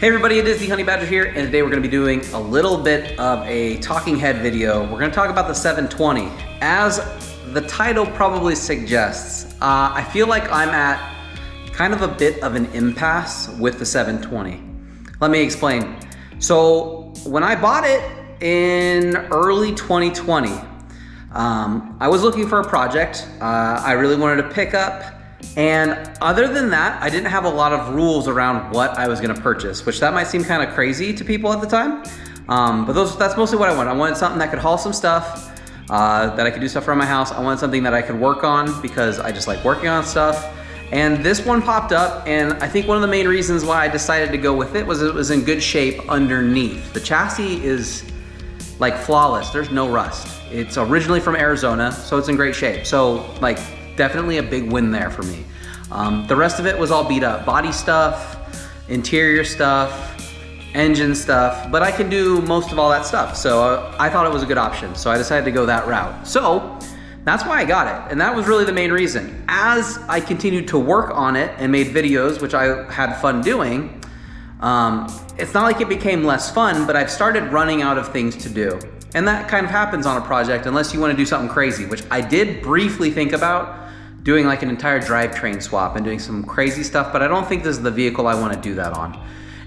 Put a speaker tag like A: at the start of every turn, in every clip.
A: Hey everybody, it is the Honey Badger here, and today we're going to be doing a little bit of a talking head video. We're going to talk about the 720. As the title probably suggests, I feel like I'm at kind of a bit of an impasse with the 720. Let me explain. So when I bought it in early 2020, I was looking for a project. I really wanted to pick up. And other than that, I didn't have a lot of rules around what I was gonna purchase, which that might seem kind of crazy to people at the time. But that's mostly what I wanted. I wanted something that could haul some stuff, that I could do stuff around my house. I wanted something that I could work on because I just like working on stuff. And this one popped up, and I think one of the main reasons why I decided to go with it was in good shape underneath. The chassis is like flawless, there's no rust. It's originally from Arizona, so it's in great shape. So like, definitely a big win there for me. The rest of it was all beat up. Body stuff, interior stuff, engine stuff, but I can do most of all that stuff. So I thought it was a good option. So I decided to go that route. So that's why I got it. And that was really the main reason. As I continued to work on it and made videos, which I had fun doing, it's not like it became less fun, but I've started running out of things to do. And that kind of happens on a project unless you want to do something crazy, which I did briefly think about doing like an entire drivetrain swap and doing some crazy stuff, but I don't think this is the vehicle I want to do that on.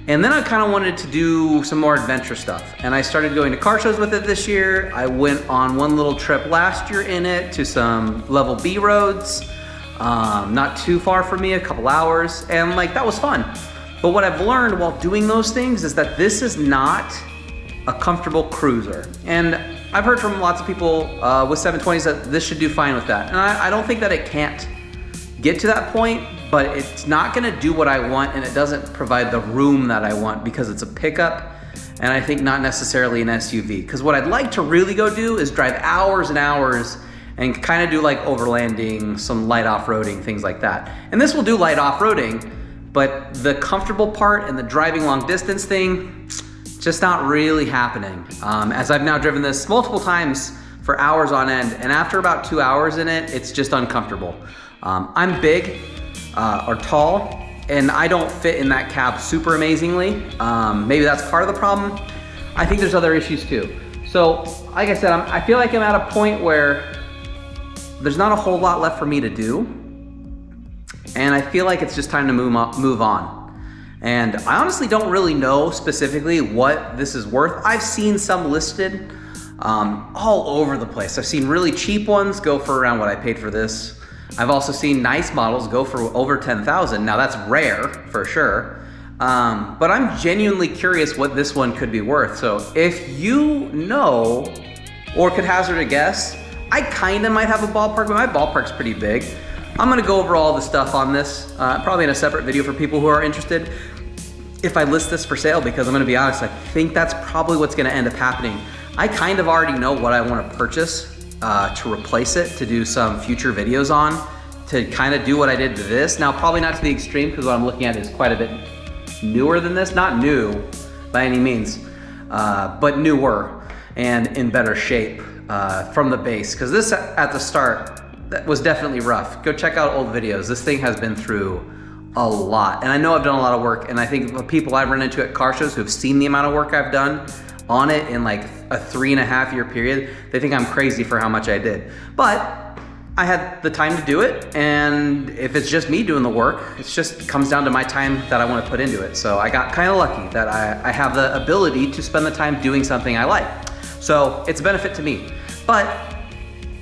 A: And then I kind of wanted to do some more adventure stuff. And I started going to car shows with it this year. I went on one little trip last year in it to some level B roads, not too far from me, a couple hours. And like, that was fun. But what I've learned while doing those things is that this is not a comfortable cruiser. And I've heard from lots of people with 720s that this should do fine with that. And I don't think that it can't get to that point, but it's not gonna do what I want, and it doesn't provide the room that I want because it's a pickup, and I think not necessarily an SUV. Because what I'd like to really go do is drive hours and hours and kind of do like overlanding, some light off-roading, things like that. And this will do light off-roading, but the comfortable part and the driving long distance thing, just not really happening. As I've now driven this multiple times for hours on end, and after about 2 hours in it, it's just uncomfortable. I'm big or tall, and I don't fit in that cab super amazingly. Maybe that's part of the problem. I think there's other issues too. So, like I said, I feel like I'm at a point where there's not a whole lot left for me to do, and I feel like it's just time to move on. And I honestly don't really know specifically what this is worth. I've seen some listed all over the place. I've seen really cheap ones go for around what I paid for this. I've also seen nice models go for over 10,000. Now that's rare for sure. But I'm genuinely curious what this one could be worth. So if you know or could hazard a guess, I kind of might have a ballpark, but my ballpark's pretty big. I'm gonna go over all the stuff on this, probably in a separate video for people who are interested, if I list this for sale, because I'm gonna be honest, I think that's probably what's gonna end up happening. I kind of already know what I wanna purchase to replace it, to do some future videos on, to kind of do what I did to this. Now, probably not to the extreme, because what I'm looking at is quite a bit newer than this. Not new by any means, but newer and in better shape from the base. Because this at the start, that was definitely rough. Go check out old videos. This thing has been through a lot. And I know I've done a lot of work, and I think the people I've run into at car shows who've seen the amount of work I've done on it in like a 3.5 year period, they think I'm crazy for how much I did. But I had the time to do it, and if it's just me doing the work, it just comes down to my time that I want to put into it. So I got kind of lucky that I have the ability to spend the time doing something I like. So it's a benefit to me. But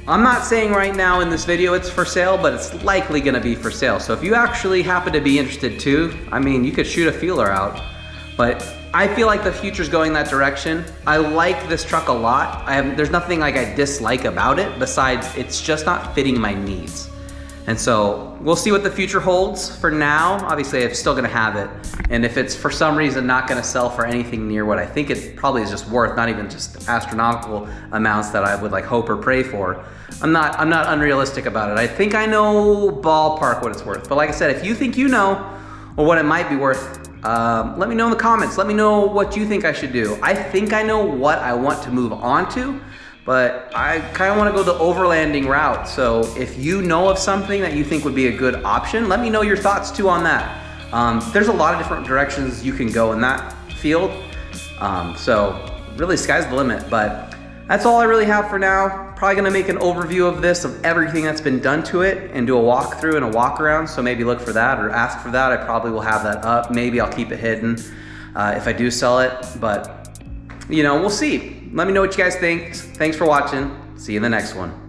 A: I'm not saying right now in this video it's for sale, but it's likely gonna be for sale. So if you actually happen to be interested too, I mean, you could shoot a feeler out. But I feel like the future's going that direction. I like this truck a lot. There's nothing like I dislike about it, besides it's just not fitting my needs. And so we'll see what the future holds. For now, obviously I'm still gonna have it. And if it's for some reason not gonna sell for anything near what I think it probably is just worth, not even just astronomical amounts that I would like hope or pray for, I'm not unrealistic about it. I think I know ballpark what it's worth. But like I said, if you think you know, or what it might be worth, let me know in the comments. Let me know what you think I should do. I think I know what I want to move on to, but I kind of want to go the overlanding route. So if you know of something that you think would be a good option, let me know your thoughts too on that. There's a lot of different directions you can go in that field. So really sky's the limit, but that's all I really have for now. Probably gonna make an overview of this, of everything that's been done to it, and do a walkthrough and a walk around. So maybe look for that or ask for that. I probably will have that up. Maybe I'll keep it hidden if I do sell it, but you know, we'll see. Let me know what you guys think. Thanks for watching. See you in the next one.